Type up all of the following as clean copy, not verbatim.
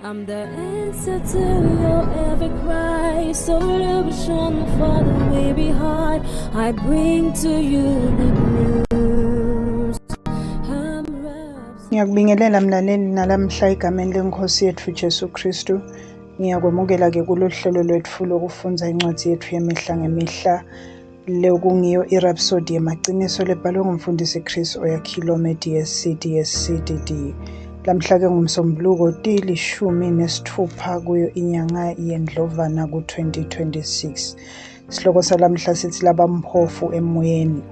I'm the answer to your every cry, solution for the way behind. I bring to you the news. Ngiyakubingelela mlaleli nalamhla egameni lenkosi yethu Jesu Kristu. Ngiyakwemukela ke kulolu hlelo lwethu lokufunza incwadi yethu yemihla ngemihla. Lekungiyo irhapsodi yemaqiniso lebhalwe ngumfundisi Chris Oyakhilome DSc DSCDD. Lamhla ke ngumsombuluko ti-16 kuyo inyanga yeNdlovana ku-2026. Isihloko salamhla sithi labampofu emoyeni.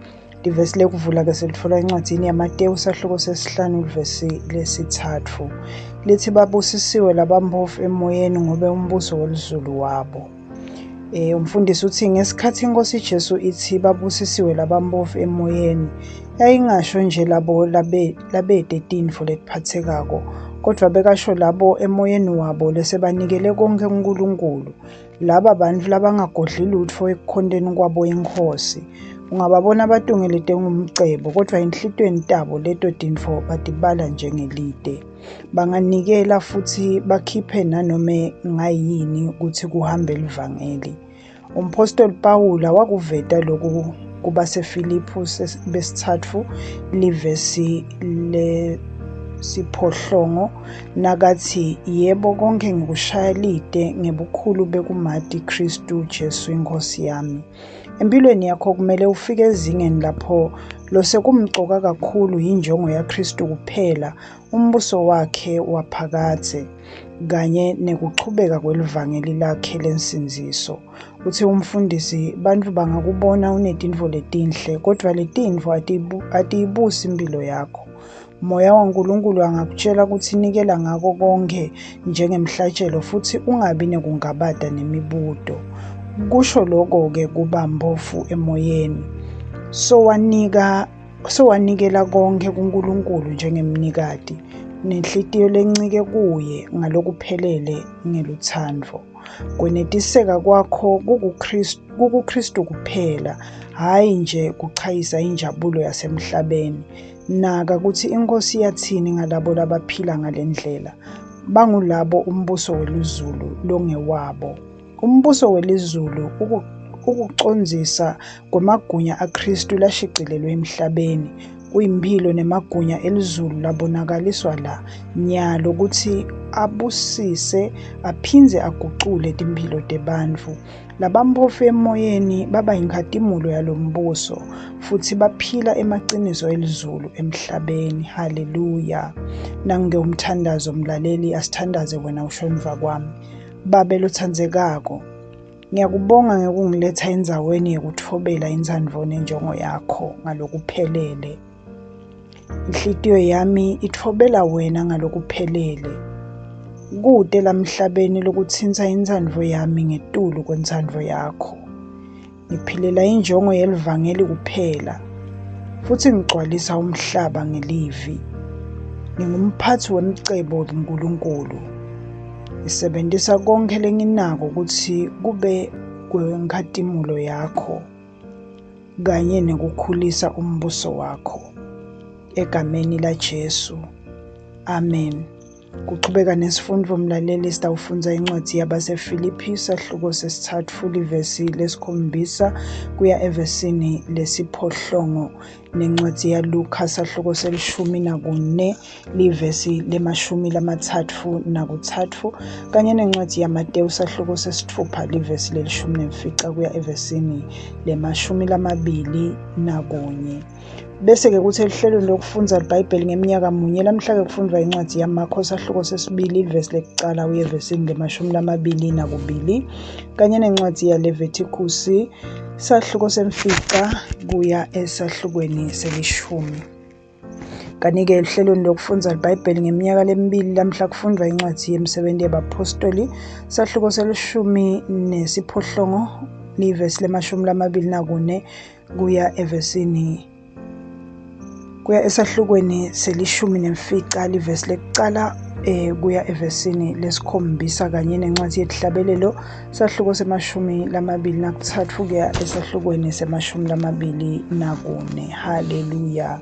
Livesi lekuvula ke silithola encwadini yaMateyu sahluko sesihlanu ivesi lesithathu. Lithi babusisiwe labampofu emoyeni ngoba umbuso welizulu wabo. Umfundisi uthi ngesikhathi inkosi Jesu ithi babusisiwe labampofu emoyeni, yayingasho nje labo labede tintfo letiphathekako, kodwa bekasho labo emoyeni wabo lesebanikele konke kuNkulunkulu, laba bantfu labangagodli lutfo ekukhondeni kwabo inkosi. Ungababona batungelete ngumcebo, kodwa enhlitweni tabo leto tintfo batibala njengelite. Banganikela futhi bakhiphe nanome ngayini ukuthi kuhambe livangeli. Umpostoli Pawula wakuveta lokhu kubaseFiliphu besithathu livesi lesiphohlongo nakathi yebo konke ngikushaya lite ngebukhulu bekumati Kristu Jesu inkosi yami. Empilweni yakho kumele ufike ezingeni lapho lose kumcoka kakhulu injongo yaKristu kuphela, umbuso wakhe waphakathe kanye nekuchubeka kwelivangeli lakhe lensinziso. Uthi umfundisi bantfu bangakubona unetintfo letinhle, kodwa letintfo atiyibusi impilo yakho. Moya waNkulunkulu angakutshela ukuthi nikela ngako konke njengemhlatshelo futhi ungabi nekungabata nemibuto. Kusho lokho-ke kuba mpofu emoyeni. Sowanikela konke kuNkulunkulu njengemnikati, nenhlitiyo lencike kuye ngalokuphelele ngelutsandvo. Kwenetiseka kwakho kukuKristu kuphela, hhayi nje kuchayisa injabulo yasemhlabeni. Naka ukuthi inkosi yathini ngalabo labaphila ngalendlela. Bangulabo umbuso welizulu longewabo. Umbuso welizulu ukucondzisa kwemagunya aKristu lashicilelwe emhlabeni, kuyimphilo nemagunya elizulu labonakaliswa la nyalo ukuthi abusise aphindze agucule timphilo tebantfu. Labampofu emoyeni baba yinkhatimula yalombuso futhi baphila emaciniso elizulu emhlabeni. Haleluya. Nange umthandazo mlaleli, asithandaze wena ushoniva kwami. Babe lothandzekako, ngiyakubonga ngekungiletha endzaweni yekuthobela intsandvo nenjongo yakho ngalokuphelele. Inhlitiyo yami ithobela wena ngalokuphelele. Kude lamhlabeni lokutsintsa intsandvo yami ngetulu kwentsandvo yakho. Ngiphilela injongo yelivangeli kuphela, futhi ngigcwalisa umhlaba ngelivi. Ngingumphathi wemcebo kuNkulunkulu. Ngisebentisa konke lenginako ukuthi kube kwenkhathimulo yakho kanye nekukhulisa umbuso wakho. Egameni laJesu. Amen. Kuchubeka nesifundvo mlaleli sitawufunza incwadi yabaseFiliphi sahluko sesithathu livesi lesikhombisa kuya evesini lesiphohlongo, nencwadi yaLuka sahluko selishumi-4 livesi lemashumi-3 kanye nencwadi yaMateyu sahluko sesithupha livesi lelishumi-9 kuya evesini lemashumi-21. Bese-ke kuthi elihlelweni lokufundza iBhayibheli ngeminyaka munye lamhla-ke kufundwa incwadi yaMakho sahluko sesibili ivesi lekucala kuya evesini lemashumi-22 kanye nencwadi yaLevithikusi sahluko semfica kuya esahlukweni selishumi. Kanti-ke elihlelweni lokufundza iBhayibheli ngeminyaka lemibili lamhla kufundwa incwadi yemsebenti yabapostoli sahluko selishumi-8 livesi lemashumi-24 kuya esahlukweni selishumi-9 livesi lekucala kuya evesini lesikhombisa kanye nencwadi yetihlabelelo sahluko semashumi-23 kuya esahlukweni semashumi-24. Haleluya.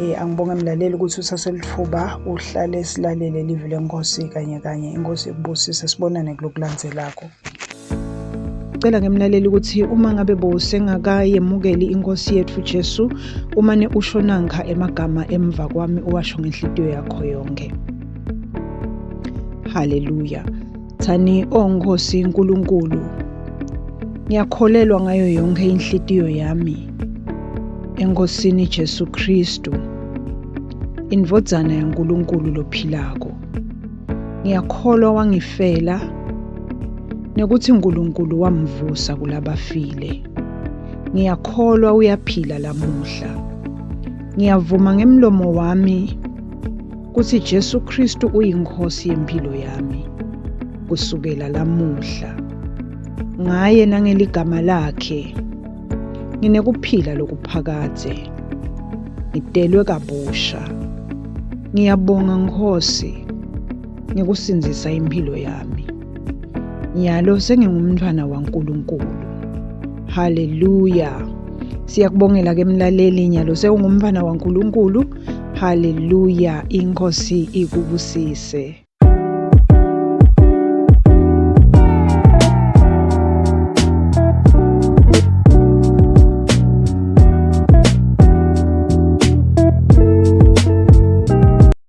Angibonge mlaleli ukuthi usaselithuba uhlale silalele livi lenkosi kanye kanye. Inkosi ikubusise, sibonane kulokulandzelako. Cela ngemlaleli ukuthi uma ngabe bowusengakayemukeli inkosi yethu Jesu, umane usho nanka emagama emva kwami uwasho ngenhliziyo yakho yonke. Haleluya. Thani onkosi uNkulunkulu, ngiyakholelwa ngayo yonke inhliziyo yami enkosini Jesu Kristu, indvodzana yaNkulunkulu lophilako. Ngiyakholwa wangifela nekuthi uNkulunkulu wamvusa kulabafile. Ngiyakholwa uyaphila lamuhla. Ngiyavuma ngemlomo wami ukuthi Jesu Kristu uyinkosi yempilo yami kusukela lamuhla. Ngaye nangeligama lakhe nginekuphila lokuphakade, ngidelwe kabusha. Ngiyabonga Nkosi ngikusinzisa impilo yami. Nyalo sengingumntwana waNkulunkulu. Haleluya. Siyakubongela ke mlaleli, nyalo sewungumntwana waNkulunkulu. Haleluya. Inkosi ikubusise.